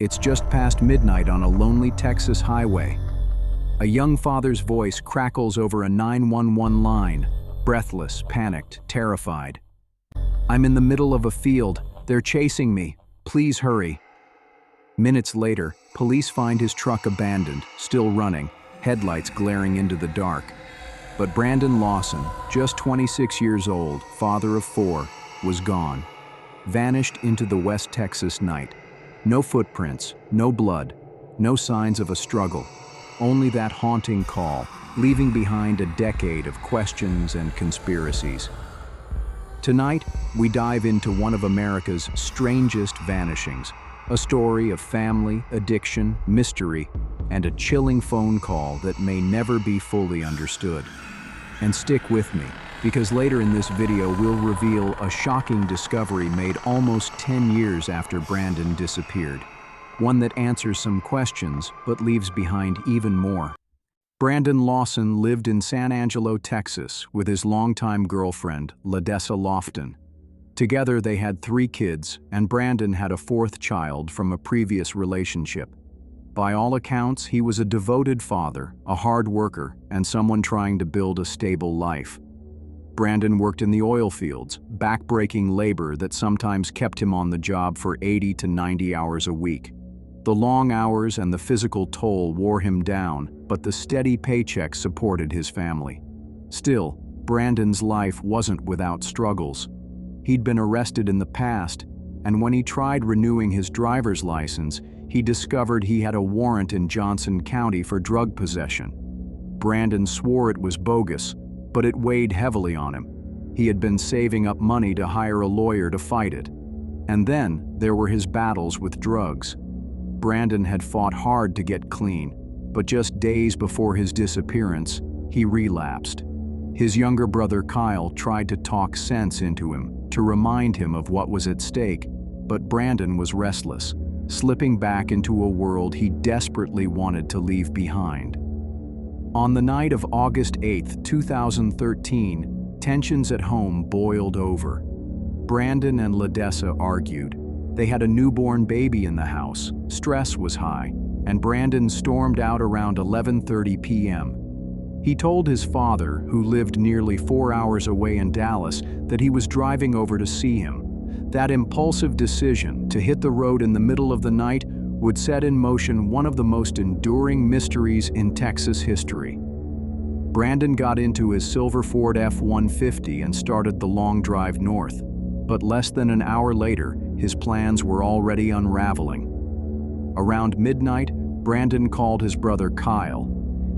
It's just past midnight on a lonely Texas highway. A young father's voice crackles over a 911 line, breathless, panicked, terrified. "I'm in the middle of a field. They're chasing me. Please hurry." Minutes later, police find his truck abandoned, still running, headlights glaring into the dark. But Brandon Lawson, just 26 years old, father of 4, was gone. Vanished into the West Texas night. No footprints, no blood, no signs of a struggle. Only that haunting call, leaving behind a decade of questions and conspiracies. Tonight, we dive into one of America's strangest vanishings, a story of family, addiction, mystery, and a chilling phone call that may never be fully understood. And stick with me, because later in this video we'll reveal a shocking discovery made almost 10 years after Brandon disappeared. One that answers some questions, but leaves behind even more. Brandon Lawson lived in San Angelo, Texas, with his longtime girlfriend, Ladessa Lofton. Together they had 3 kids, and Brandon had a 4th child from a previous relationship. By all accounts, he was a devoted father, a hard worker, and someone trying to build a stable life. Brandon worked in the oil fields, back-breaking labor that sometimes kept him on the job for 80 to 90 hours a week. The long hours and the physical toll wore him down, but the steady paycheck supported his family. Still, Brandon's life wasn't without struggles. He'd been arrested in the past, and when he tried renewing his driver's license, he discovered he had a warrant in Johnson County for drug possession. Brandon swore it was bogus, but it weighed heavily on him. He had been saving up money to hire a lawyer to fight it. And then there were his battles with drugs. Brandon had fought hard to get clean, but just days before his disappearance, he relapsed. His younger brother Kyle tried to talk sense into him, to remind him of what was at stake, but Brandon was restless, slipping back into a world he desperately wanted to leave behind. On the night of August 8, 2013, tensions at home boiled over. Brandon and Ladessa argued. They had a newborn baby in the house, stress was high, and Brandon stormed out around 11:30 p.m. He told his father, who lived nearly 4 hours away in Dallas, that he was driving over to see him. That impulsive decision to hit the road in the middle of the night would set in motion one of the most enduring mysteries in Texas history. Brandon got into his silver Ford F-150 and started the long drive north. But less than an hour later, his plans were already unraveling. Around midnight, Brandon called his brother Kyle.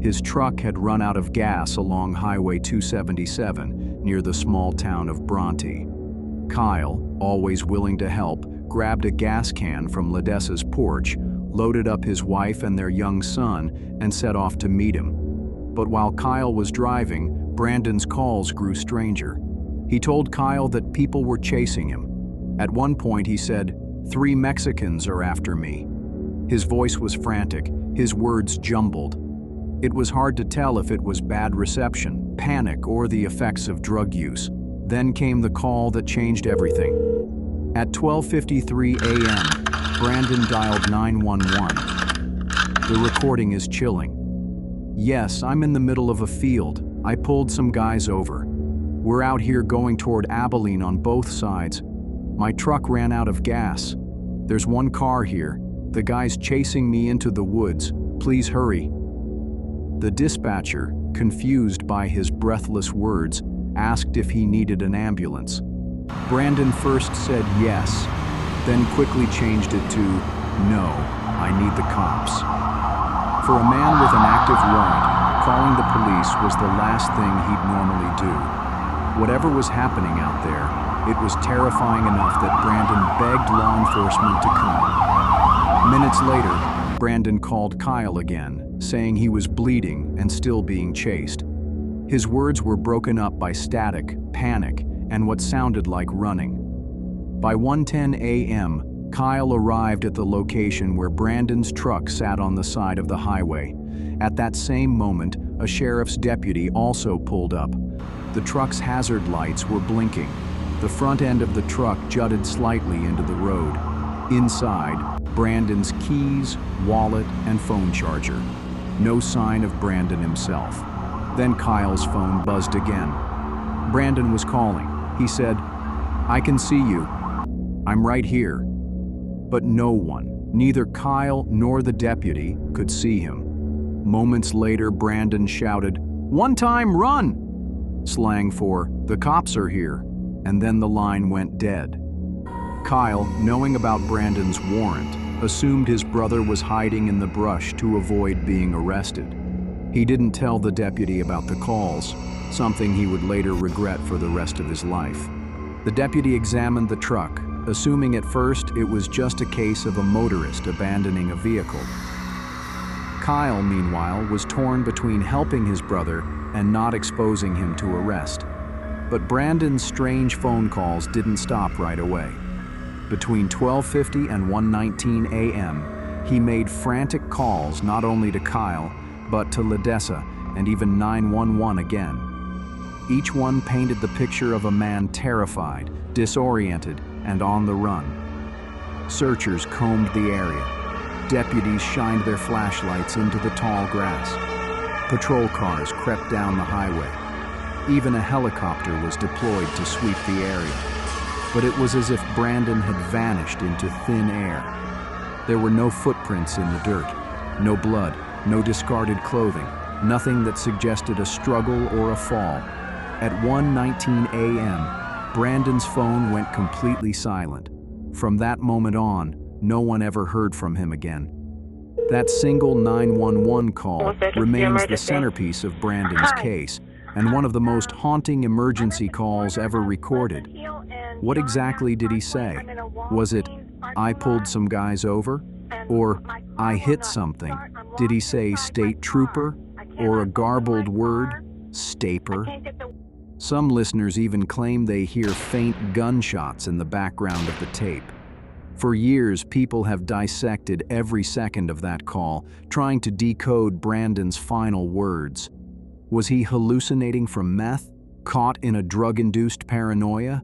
His truck had run out of gas along Highway 277 near the small town of Bronte. Kyle, always willing to help, grabbed a gas can from Ladessa's porch, loaded up his wife and their young son, and set off to meet him. But while Kyle was driving, Brandon's calls grew stranger. He told Kyle that people were chasing him. At one point he said, "3 Mexicans are after me." His voice was frantic, his words jumbled. It was hard to tell if it was bad reception, panic, or the effects of drug use. Then came the call that changed everything. At 12:53 a.m., Brandon dialed 911. The recording is chilling. "Yes, I'm in the middle of a field. I pulled some guys over. We're out here going toward Abilene on both sides. My truck ran out of gas. There's one car here. The guy's chasing me into the woods. Please hurry." The dispatcher, confused by his breathless words, asked if he needed an ambulance. Brandon first said yes, then quickly changed it to, "No, I need the cops." For a man with an active warrant, calling the police was the last thing he'd normally do. Whatever was happening out there, it was terrifying enough that Brandon begged law enforcement to come. Minutes later, Brandon called Kyle again, saying he was bleeding and still being chased. His words were broken up by static, panic, and what sounded like running. By 1:10 a.m., Kyle arrived at the location where Brandon's truck sat on the side of the highway. At that same moment, a sheriff's deputy also pulled up. The truck's hazard lights were blinking. The front end of the truck jutted slightly into the road. Inside, Brandon's keys, wallet, and phone charger. No sign of Brandon himself. Then Kyle's phone buzzed again. Brandon was calling. He said, "I can see you. I'm right here." But no one, neither Kyle nor the deputy, could see him. Moments later, Brandon shouted, "One time, run!" Slang for, "The cops are here," and then the line went dead. Kyle, knowing about Brandon's warrant, assumed his brother was hiding in the brush to avoid being arrested. He didn't tell the deputy about the calls, something he would later regret for the rest of his life. The deputy examined the truck, assuming at first it was just a case of a motorist abandoning a vehicle. Kyle, meanwhile, was torn between helping his brother and not exposing him to arrest. But Brandon's strange phone calls didn't stop right away. Between 12:50 and 1:19 a.m., he made frantic calls not only to Kyle, but to Ledessa and even 911 again. Each one painted the picture of a man terrified, disoriented, and on the run. Searchers combed the area. Deputies shined their flashlights into the tall grass. Patrol cars crept down the highway. Even a helicopter was deployed to sweep the area. But it was as if Brandon had vanished into thin air. There were no footprints in the dirt, no blood, no discarded clothing, nothing that suggested a struggle or a fall. At 1:19 a.m., Brandon's phone went completely silent. From that moment on, no one ever heard from him again. That single 911 call remains the centerpiece of Brandon's case, and one of the most haunting emergency calls ever recorded. What exactly did he say? Was it, "I pulled some guys over"? Or, "I hit something"? Did he say "state trooper"? Or a garbled word, "staper"? Some listeners even claim they hear faint gunshots in the background of the tape. For years, people have dissected every second of that call, trying to decode Brandon's final words. Was he hallucinating from meth, caught in a drug-induced paranoia?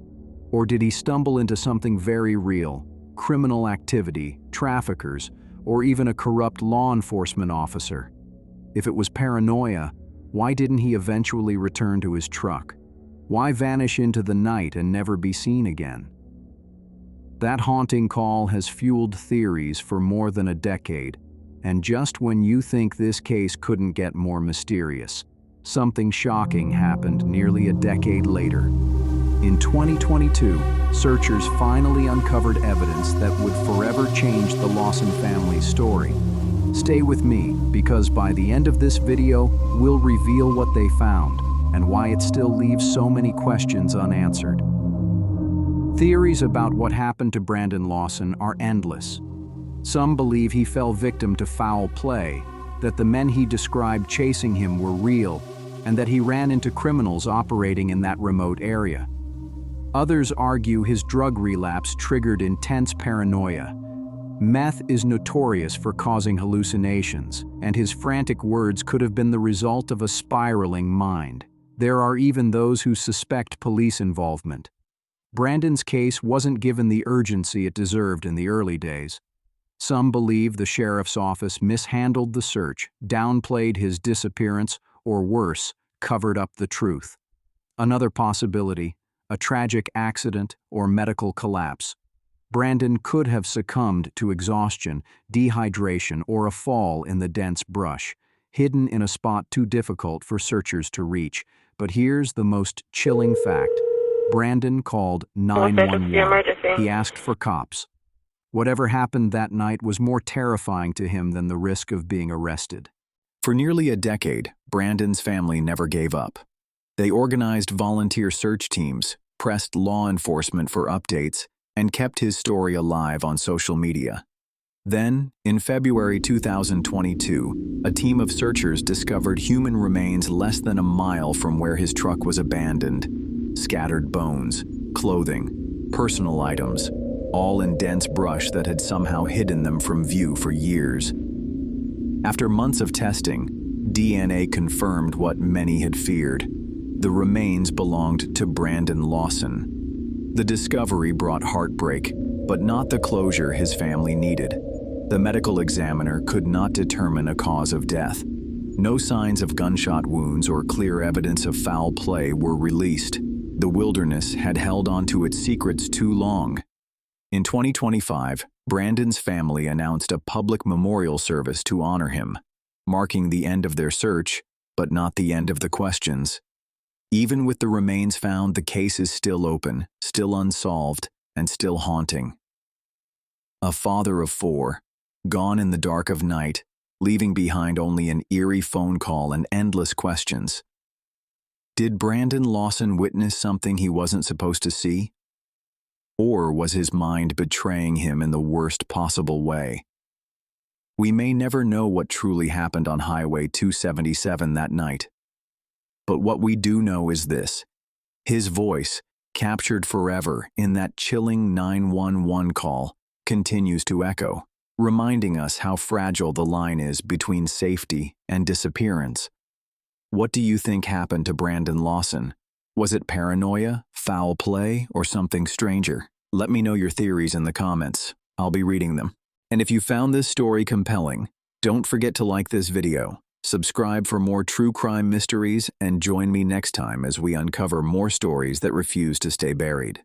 Or did he stumble into something very real, criminal activity, traffickers, or even a corrupt law enforcement officer? If it was paranoia, why didn't he eventually return to his truck? Why vanish into the night and never be seen again? That haunting call has fueled theories for more than a decade, and just when you think this case couldn't get more mysterious, something shocking happened nearly a decade later. In 2022, searchers finally uncovered evidence that would forever change the Lawson family's story. Stay with me, because by the end of this video, we'll reveal what they found and why it still leaves so many questions unanswered. Theories about what happened to Brandon Lawson are endless. Some believe he fell victim to foul play, that the men he described chasing him were real, and that he ran into criminals operating in that remote area. Others argue his drug relapse triggered intense paranoia. Meth is notorious for causing hallucinations, and his frantic words could have been the result of a spiraling mind. There are even those who suspect police involvement. Brandon's case wasn't given the urgency it deserved in the early days. Some believe the sheriff's office mishandled the search, downplayed his disappearance, or worse, covered up the truth. Another possibility, a tragic accident or medical collapse. Brandon could have succumbed to exhaustion, dehydration, or a fall in the dense brush, hidden in a spot too difficult for searchers to reach. But here's the most chilling fact. Brandon called 911. He asked for cops. Whatever happened that night was more terrifying to him than the risk of being arrested. For nearly a decade, Brandon's family never gave up. They organized volunteer search teams, pressed law enforcement for updates, and kept his story alive on social media. Then, in February 2022, a team of searchers discovered human remains less than a mile from where his truck was abandoned. Scattered bones, clothing, personal items, all in dense brush that had somehow hidden them from view for years. After months of testing, DNA confirmed what many had feared. The remains belonged to Brandon Lawson. The discovery brought heartbreak, but not the closure his family needed. The medical examiner could not determine a cause of death. No signs of gunshot wounds or clear evidence of foul play were released. The wilderness had held onto its secrets too long. In 2025, Brandon's family announced a public memorial service to honor him, marking the end of their search, but not the end of the questions. Even with the remains found, the case is still open, still unsolved, and still haunting. A father of 4, gone in the dark of night, leaving behind only an eerie phone call and endless questions. Did Brandon Lawson witness something he wasn't supposed to see? Or was his mind betraying him in the worst possible way? We may never know what truly happened on Highway 277 that night. But what we do know is this: his voice, captured forever in that chilling 911 call, continues to echo, reminding us how fragile the line is between safety and disappearance. What do you think happened to Brandon Lawson? Was it paranoia, foul play, or something stranger? Let me know your theories in the comments. I'll be reading them. And if you found this story compelling, don't forget to like this video, subscribe for more true crime mysteries, and join me next time as we uncover more stories that refuse to stay buried.